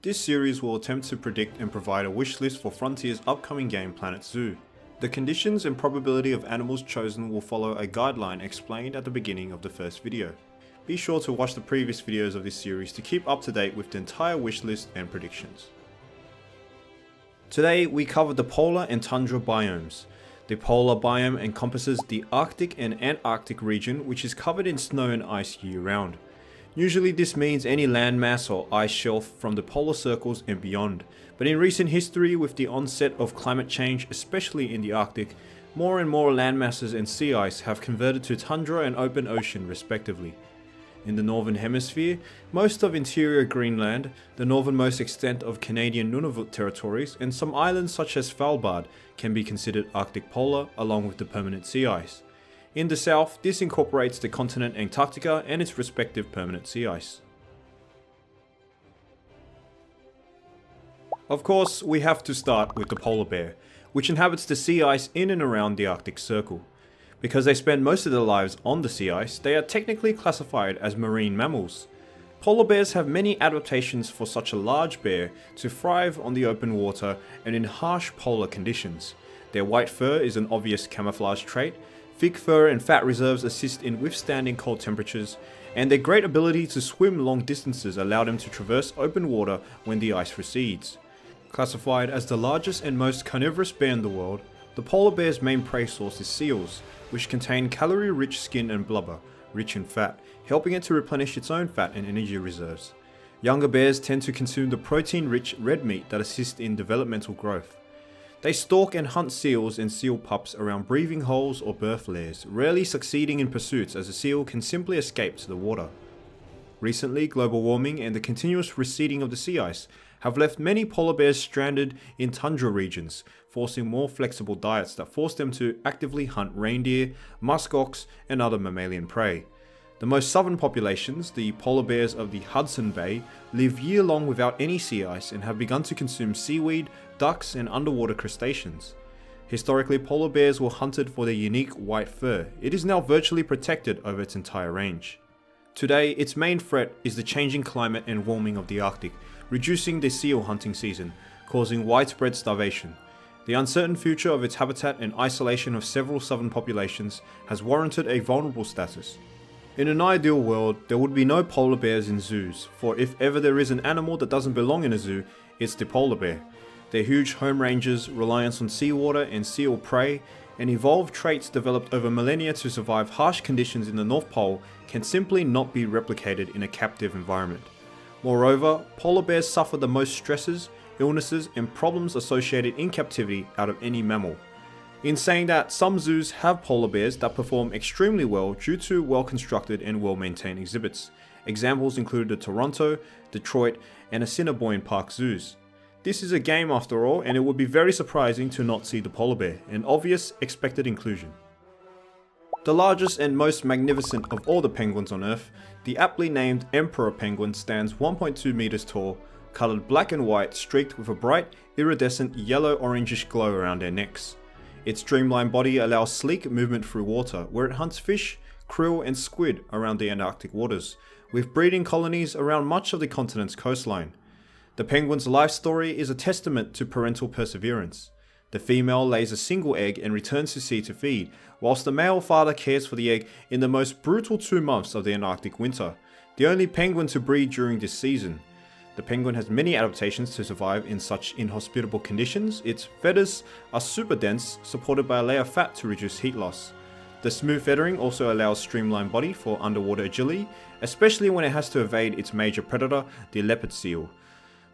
This series will attempt to predict and provide a wish list for Frontier's upcoming game Planet Zoo. The conditions and probability of animals chosen will follow a guideline explained at the beginning of the first video. Be sure to watch the previous videos of this series to keep up to date with the entire wish list and predictions. Today we cover the polar and tundra biomes. The polar biome encompasses the Arctic and Antarctic region, which is covered in snow and ice year round. Usually this means any landmass or ice shelf from the polar circles and beyond, but in recent history with the onset of climate change, especially in the Arctic, more and more landmasses and sea ice have converted to tundra and open ocean respectively. In the northern hemisphere, most of interior Greenland, the northernmost extent of Canadian Nunavut territories, and some islands such as Svalbard can be considered Arctic polar along with the permanent sea ice. In the south, this incorporates the continent Antarctica and its respective permanent sea ice. Of course, we have to start with the polar bear, which inhabits the sea ice in and around the Arctic Circle. Because they spend most of their lives on the sea ice, they are technically classified as marine mammals. Polar bears have many adaptations for such a large bear to thrive on the open water and in harsh polar conditions. Their white fur is an obvious camouflage trait. Thick fur and fat reserves assist in withstanding cold temperatures, and their great ability to swim long distances allow them to traverse open water when the ice recedes. Classified as the largest and most carnivorous bear in the world, the polar bear's main prey source is seals, which contain calorie-rich skin and blubber, rich in fat, helping it to replenish its own fat and energy reserves. Younger bears tend to consume the protein-rich red meat that assists in developmental growth. They stalk and hunt seals and seal pups around breathing holes or birth lairs, rarely succeeding in pursuits as a seal can simply escape to the water. Recently, global warming and the continuous receding of the sea ice have left many polar bears stranded in tundra regions, forcing more flexible diets that force them to actively hunt reindeer, muskox, and other mammalian prey. The most southern populations, the polar bears of the Hudson Bay, live year-long without any sea ice and have begun to consume seaweed, ducks, and underwater crustaceans. Historically, polar bears were hunted for their unique white fur. It is now virtually protected over its entire range. Today, its main threat is the changing climate and warming of the Arctic, reducing the seal hunting season, causing widespread starvation. The uncertain future of its habitat and isolation of several southern populations has warranted a vulnerable status. In an ideal world, there would be no polar bears in zoos, for if ever there is an animal that doesn't belong in a zoo, it's the polar bear. Their huge home ranges, reliance on seawater and seal prey, and evolved traits developed over millennia to survive harsh conditions in the North Pole can simply not be replicated in a captive environment. Moreover, polar bears suffer the most stresses, illnesses, and problems associated in captivity out of any mammal. In saying that, some zoos have polar bears that perform extremely well due to well-constructed and well-maintained exhibits. Examples include the Toronto, Detroit, and Assiniboine Park zoos. This is a game after all, and it would be very surprising to not see the polar bear, an obvious expected inclusion. The largest and most magnificent of all the penguins on Earth, the aptly named emperor penguin stands 1.2 meters tall, colored black and white streaked with a bright, iridescent yellow-orangish glow around their necks. Its streamlined body allows sleek movement through water, where it hunts fish, krill, and squid around the Antarctic waters, with breeding colonies around much of the continent's coastline. The penguin's life story is a testament to parental perseverance. The female lays a single egg and returns to sea to feed, whilst the male father cares for the egg in the most brutal 2 months of the Antarctic winter, the only penguin to breed during this season. The penguin has many adaptations to survive in such inhospitable conditions. Its feathers are super dense, supported by a layer of fat to reduce heat loss. The smooth feathering also allows streamlined body for underwater agility, especially when it has to evade its major predator, the leopard seal.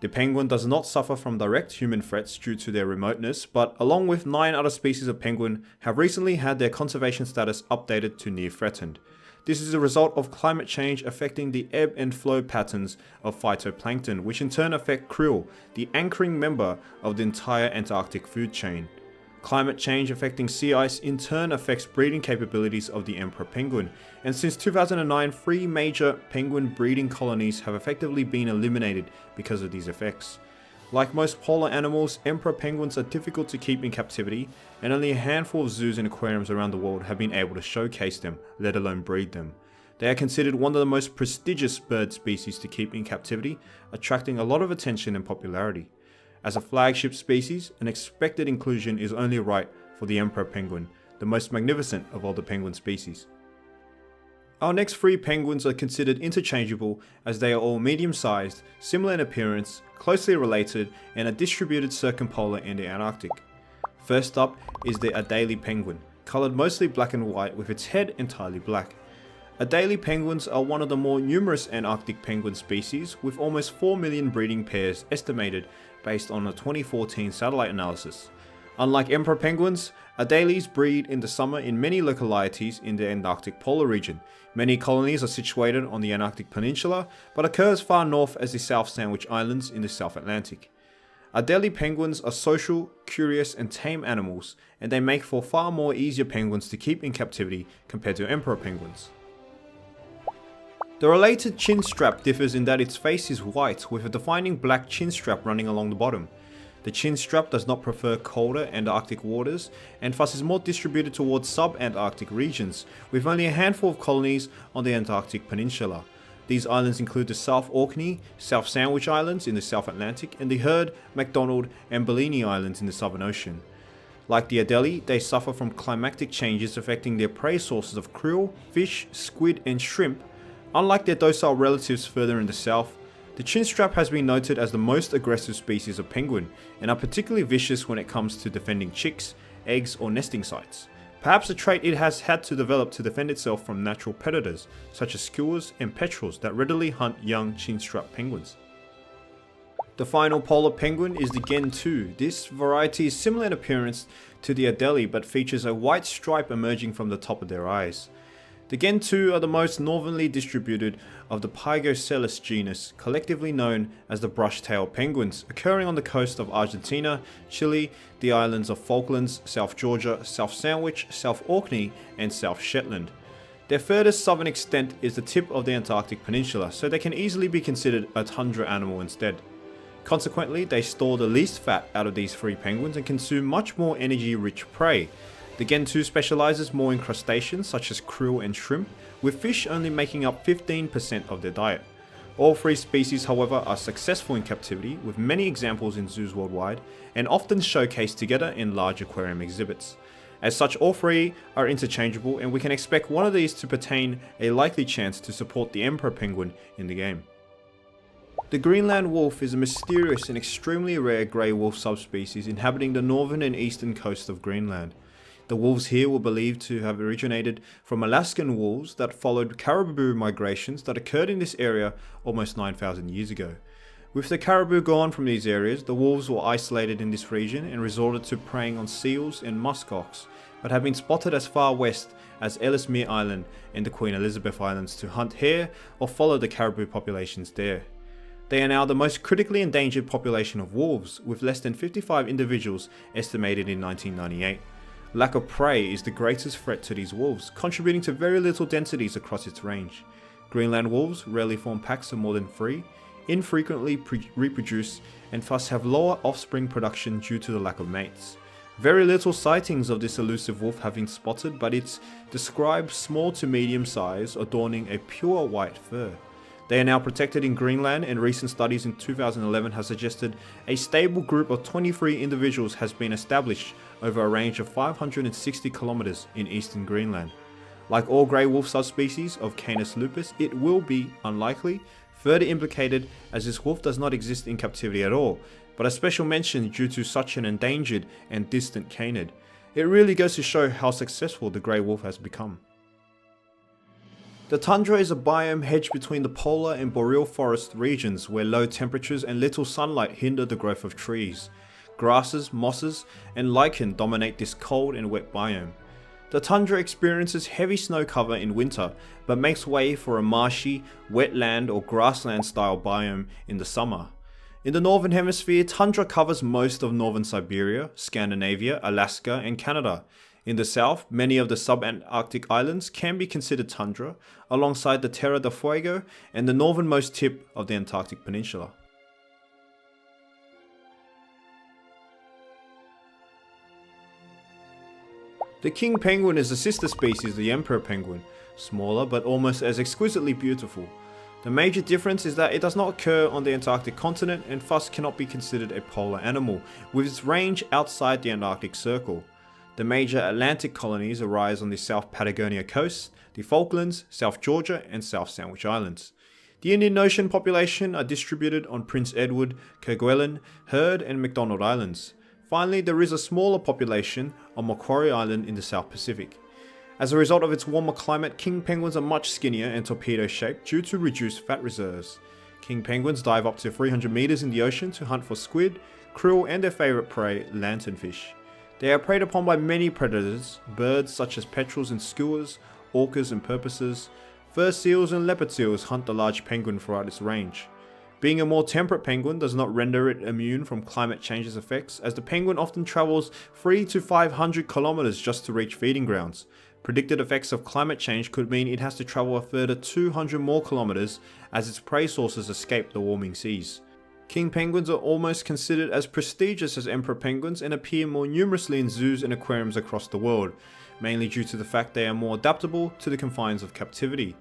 The penguin does not suffer from direct human threats due to their remoteness, but along with 9 other species of penguin, have recently had their conservation status updated to near threatened. This is a result of climate change affecting the ebb and flow patterns of phytoplankton, which in turn affect krill, the anchoring member of the entire Antarctic food chain. Climate change affecting sea ice in turn affects breeding capabilities of the emperor penguin, and since 2009, 3 major penguin breeding colonies have effectively been eliminated because of these effects. Like most polar animals, emperor penguins are difficult to keep in captivity, and only a handful of zoos and aquariums around the world have been able to showcase them, let alone breed them. They are considered one of the most prestigious bird species to keep in captivity, attracting a lot of attention and popularity. As a flagship species, an expected inclusion is only right for the emperor penguin, the most magnificent of all the penguin species. Our next three penguins are considered interchangeable as they are all medium-sized, similar in appearance, closely related, and are distributed circumpolar in the Antarctic. First up is the Adelie penguin, coloured mostly black and white with its head entirely black. Adelie penguins are one of the more numerous Antarctic penguin species, with almost 4 million breeding pairs estimated based on a 2014 satellite analysis. Unlike emperor penguins, Adelies breed in the summer in many localities in the Antarctic polar region. Many colonies are situated on the Antarctic peninsula, but occur as far north as the South Sandwich Islands in the South Atlantic. Adelie penguins are social, curious, and tame animals, and they make for far more easier penguins to keep in captivity compared to emperor penguins. The related chin strap differs in that its face is white with a defining black chin strap running along the bottom. The chin strap does not prefer colder Antarctic waters and thus is more distributed towards sub-Antarctic regions, with only a handful of colonies on the Antarctic peninsula. These islands include the South Orkney, South Sandwich Islands in the South Atlantic, and the Heard, McDonald, and Bellini Islands in the Southern Ocean. Like the Adelie, they suffer from climatic changes affecting their prey sources of krill, fish, squid, and shrimp. Unlike their docile relatives further in the south, the chinstrap has been noted as the most aggressive species of penguin, and are particularly vicious when it comes to defending chicks, eggs, or nesting sites. Perhaps a trait it has had to develop to defend itself from natural predators, such as skuas and petrels that readily hunt young chinstrap penguins. The final polar penguin is the Gentoo. This variety is similar in appearance to the Adelie but features a white stripe emerging from the top of their eyes. The Gentoo are the most northernly distributed of the Pygoscelis genus, collectively known as the brush-tailed penguins, occurring on the coast of Argentina, Chile, the islands of Falklands, South Georgia, South Sandwich, South Orkney, and South Shetland. Their furthest southern extent is the tip of the Antarctic peninsula, so they can easily be considered a tundra animal instead. Consequently, they store the least fat out of these three penguins and consume much more energy-rich prey. The Gentoo specializes more in crustaceans such as krill and shrimp, with fish only making up 15% of their diet. All three species, however, are successful in captivity, with many examples in zoos worldwide, and often showcased together in large aquarium exhibits. As such, all three are interchangeable, and we can expect one of these to pertain a likely chance to support the emperor penguin in the game. The Greenland wolf is a mysterious and extremely rare grey wolf subspecies inhabiting the northern and eastern coast of Greenland. The wolves here were believed to have originated from Alaskan wolves that followed caribou migrations that occurred in this area almost 9,000 years ago. With the caribou gone from these areas, the wolves were isolated in this region and resorted to preying on seals and muskox, but have been spotted as far west as Ellesmere Island and the Queen Elizabeth Islands to hunt hare or follow the caribou populations there. They are now the most critically endangered population of wolves, with less than 55 individuals estimated in 1998. Lack of prey is the greatest threat to these wolves, contributing to very little densities across its range. Greenland wolves rarely form packs of more than 3, infrequently reproduce, and thus have lower offspring production due to the lack of mates. Very little sightings of this elusive wolf have been spotted, but it's described small to medium size, adorning a pure white fur. They are now protected in Greenland, and recent studies in 2011 have suggested a stable group of 23 individuals has been established over a range of 560 kilometers in eastern Greenland. Like all grey wolf subspecies of Canis lupus, it will be unlikely further implicated as this wolf does not exist in captivity at all, but a special mention due to such an endangered and distant canid. It really goes to show how successful the grey wolf has become. The tundra is a biome hedged between the polar and boreal forest regions where low temperatures and little sunlight hinder the growth of trees. Grasses, mosses, and lichen dominate this cold and wet biome. The tundra experiences heavy snow cover in winter, but makes way for a marshy, wetland or grassland style biome in the summer. In the northern hemisphere, tundra covers most of northern Siberia, Scandinavia, Alaska, and Canada. In the south, many of the subantarctic islands can be considered tundra, alongside the Terra del Fuego and the northernmost tip of the Antarctic peninsula. The king penguin is a sister species of the emperor penguin. smaller but almost as exquisitely beautiful. The major difference is that it does not occur on the Antarctic continent and thus cannot be considered a polar animal, with its range outside the Antarctic Circle. The major Atlantic colonies arise on the South Patagonia coast, the Falklands, South Georgia and South Sandwich Islands. The Indian Ocean population are distributed on Prince Edward, Kerguelen, Heard and McDonald Islands. Finally, there is a smaller population on Macquarie Island in the South Pacific. As a result of its warmer climate, king penguins are much skinnier and torpedo-shaped due to reduced fat reserves. King penguins dive up to 300 meters in the ocean to hunt for squid, krill and their favorite prey, lanternfish. They are preyed upon by many predators, birds such as petrels and skuas, orcas and porpoises. Fur seals and leopard seals hunt the large penguin throughout its range. Being a more temperate penguin does not render it immune from climate change's effects, as the penguin often travels 300 to 500 kilometers just to reach feeding grounds. Predicted effects of climate change could mean it has to travel a further 200 more kilometers as its prey sources escape the warming seas. King penguins are almost considered as prestigious as emperor penguins and appear more numerously in zoos and aquariums across the world, mainly due to the fact they are more adaptable to the confines of captivity.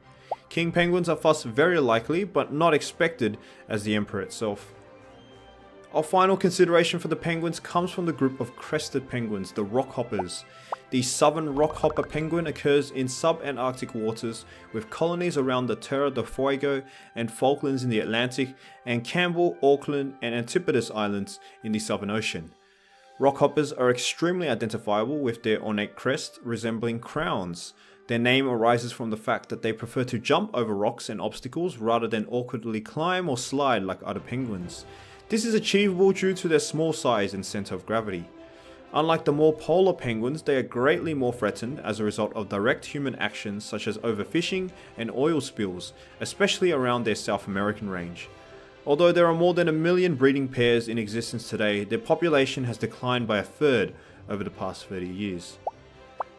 King penguins are thus very likely, but not expected, as the emperor itself. Our final consideration for the penguins comes from the group of crested penguins, the rockhoppers. The southern rockhopper penguin occurs in sub-Antarctic waters, with colonies around the Terra del Fuego and Falklands in the Atlantic, and Campbell, Auckland and Antipodes Islands in the Southern Ocean. Rockhoppers are extremely identifiable with their ornate crest resembling crowns. Their name arises from the fact that they prefer to jump over rocks and obstacles rather than awkwardly climb or slide like other penguins. This is achievable due to their small size and center of gravity. Unlike the more polar penguins, they are greatly more threatened as a result of direct human actions such as overfishing and oil spills, especially around their South American range. Although there are more than 1 million breeding pairs in existence today, their population has declined by a third over the past 30 years.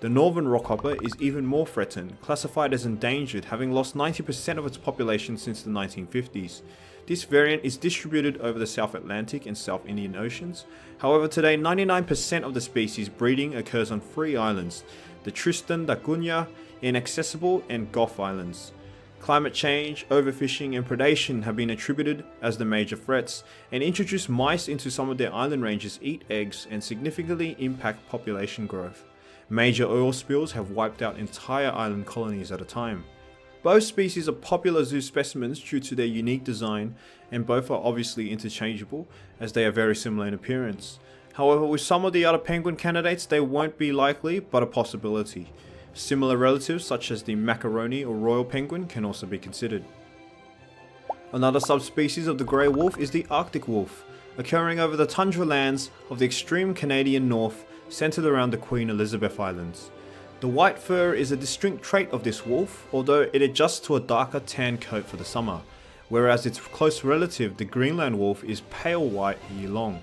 The northern rockhopper is even more threatened, classified as endangered, having lost 90% of its population since the 1950s. This variant is distributed over the South Atlantic and South Indian Oceans. However, today 99% of the species breeding occurs on 3 islands, the Tristan da Cunha, Inaccessible and Gough Islands. Climate change, overfishing and predation have been attributed as the major threats, and introduced mice into some of their island ranges eat eggs and significantly impact population growth. Major oil spills have wiped out entire island colonies at a time. Both species are popular zoo specimens due to their unique design, and both are obviously interchangeable as they are very similar in appearance. However, with some of the other penguin candidates they won't be likely but a possibility. Similar relatives such as the macaroni or royal penguin can also be considered. Another subspecies of the grey wolf is the Arctic wolf, occurring over the tundra lands of the extreme Canadian north, centered around the Queen Elizabeth Islands. The white fur is a distinct trait of this wolf, although it adjusts to a darker tan coat for the summer, whereas its close relative, the Greenland wolf, is pale white year long.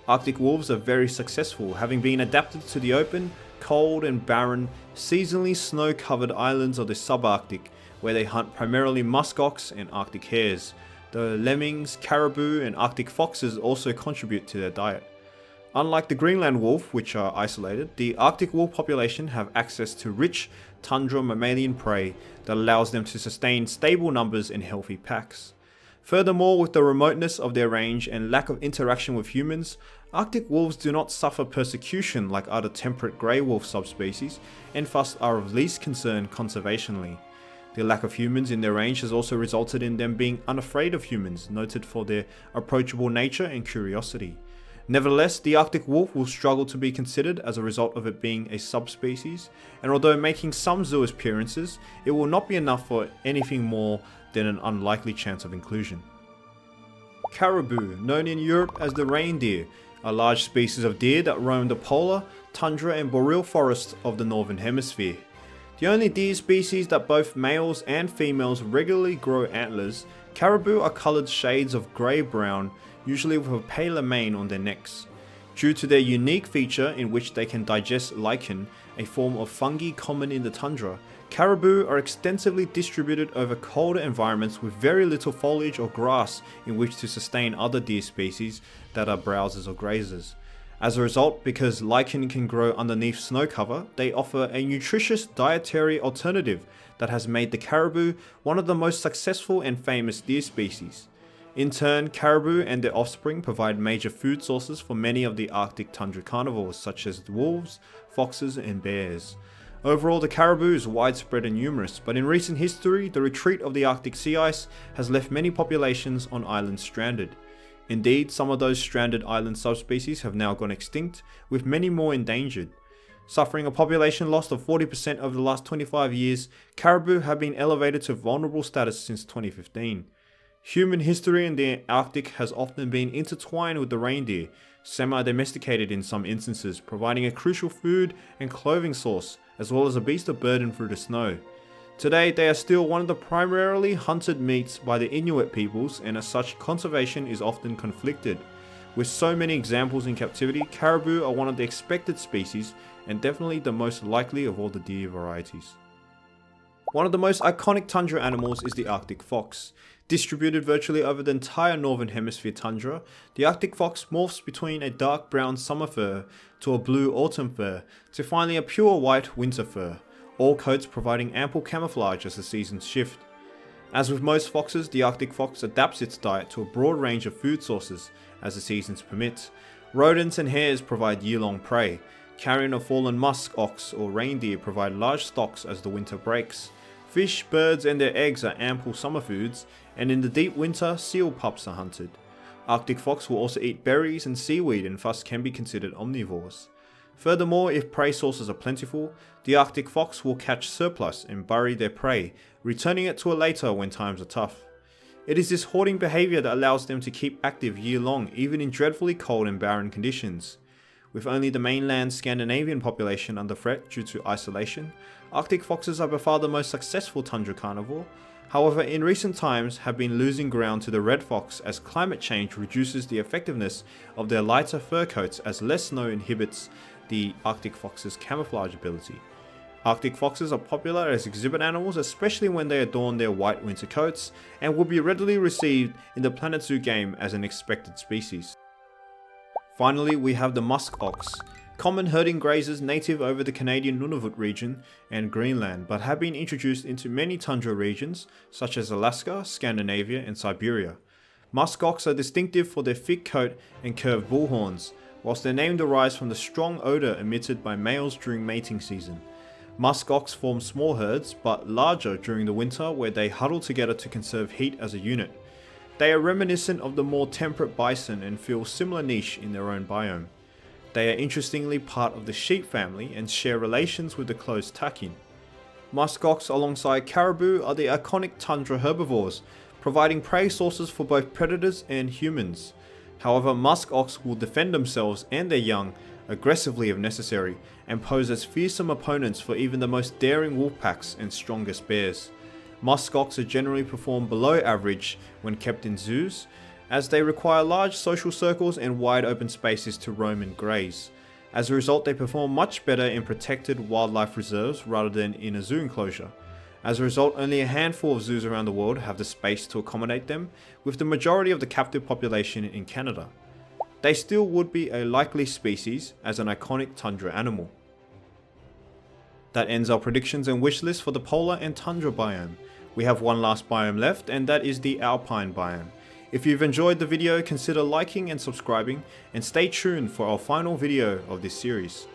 Arctic wolves are very successful, having been adapted to the open, cold and barren, seasonally snow-covered islands of the subarctic, where they hunt primarily muskox and Arctic hares. The lemmings, caribou and Arctic foxes also contribute to their diet. Unlike the Greenland wolf, which are isolated, the Arctic wolf population have access to rich tundra mammalian prey that allows them to sustain stable numbers in healthy packs. Furthermore, with the remoteness of their range and lack of interaction with humans, Arctic wolves do not suffer persecution like other temperate grey wolf subspecies, and thus are of least concern conservationally. The lack of humans in their range has also resulted in them being unafraid of humans, noted for their approachable nature and curiosity. Nevertheless, the Arctic wolf will struggle to be considered as a result of it being a subspecies, and although making some zoo appearances, it will not be enough for anything more than an unlikely chance of inclusion. Caribou, known in Europe as the reindeer, are large species of deer that roam the polar, tundra and boreal forests of the northern hemisphere. The only deer species that both males and females regularly grow antlers, caribou are coloured shades of grey-brown, usually with a paler mane on their necks. Due to their unique feature in which they can digest lichen, a form of fungi common in the tundra, caribou are extensively distributed over colder environments with very little foliage or grass in which to sustain other deer species that are browsers or grazers. As a result, because lichen can grow underneath snow cover, they offer a nutritious dietary alternative that has made the caribou one of the most successful and famous deer species. In turn, caribou and their offspring provide major food sources for many of the Arctic tundra carnivores such as wolves, foxes and bears. Overall, the caribou is widespread and numerous, but in recent history, the retreat of the Arctic sea ice has left many populations on islands stranded. Indeed, some of those stranded island subspecies have now gone extinct, with many more endangered. Suffering a population loss of 40% over the last 25 years, caribou have been elevated to vulnerable status since 2015. Human history in the Arctic has often been intertwined with the reindeer, semi-domesticated in some instances, providing a crucial food and clothing source, as well as a beast of burden through the snow. Today, they are still one of the primarily hunted meats by the Inuit peoples, and as such, conservation is often conflicted. With so many examples in captivity, caribou are one of the expected species, and definitely the most likely of all the deer varieties. One of the most iconic tundra animals is the Arctic fox. Distributed virtually over the entire northern hemisphere tundra, the Arctic fox morphs between a dark brown summer fur to a blue autumn fur to finally a pure white winter fur, all coats providing ample camouflage as the seasons shift. As with most foxes, the Arctic fox adapts its diet to a broad range of food sources as the seasons permit. Rodents and hares provide year-long prey. Carrion of fallen musk ox or reindeer provide large stocks as the winter breaks. Fish, birds and their eggs are ample summer foods, and in the deep winter, seal pups are hunted. Arctic fox will also eat berries and seaweed and thus can be considered omnivores. Furthermore, if prey sources are plentiful, the Arctic fox will catch surplus and bury their prey, returning it to a later when times are tough. It is this hoarding behaviour that allows them to keep active year-long, even in dreadfully cold and barren conditions. With only the mainland Scandinavian population under threat due to isolation, Arctic foxes are by far the most successful tundra carnivore. However, in recent times have been losing ground to the red fox as climate change reduces the effectiveness of their lighter fur coats, as less snow inhibits the Arctic fox's camouflage ability. Arctic foxes are popular as exhibit animals, especially when they adorn their white winter coats, and will be readily received in the Planet Zoo game as an expected species. Finally, we have the musk ox, common herding grazers native over the Canadian Nunavut region and Greenland, but have been introduced into many tundra regions such as Alaska, Scandinavia and Siberia. Musk ox are distinctive for their thick coat and curved bull horns, whilst their name derives from the strong odour emitted by males during mating season. Musk ox form small herds, but larger during the winter, where they huddle together to conserve heat as a unit. They are reminiscent of the more temperate bison and fill similar niche in their own biome. They are interestingly part of the sheep family and share relations with the close takin. Musk ox alongside caribou are the iconic tundra herbivores, providing prey sources for both predators and humans. However, musk ox will defend themselves and their young aggressively if necessary, and pose as fearsome opponents for even the most daring wolf packs and strongest bears. Musk ox are generally perform below average when kept in zoos, as they require large social circles and wide open spaces to roam and graze. As a result, they perform much better in protected wildlife reserves rather than in a zoo enclosure. As a result, only a handful of zoos around the world have the space to accommodate them, with the majority of the captive population in Canada. They still would be a likely species as an iconic tundra animal. That ends our predictions and wish list for the polar and tundra biome. We have one last biome left, and that is the alpine biome. If you've enjoyed the video, consider liking and subscribing, and stay tuned for our final video of this series.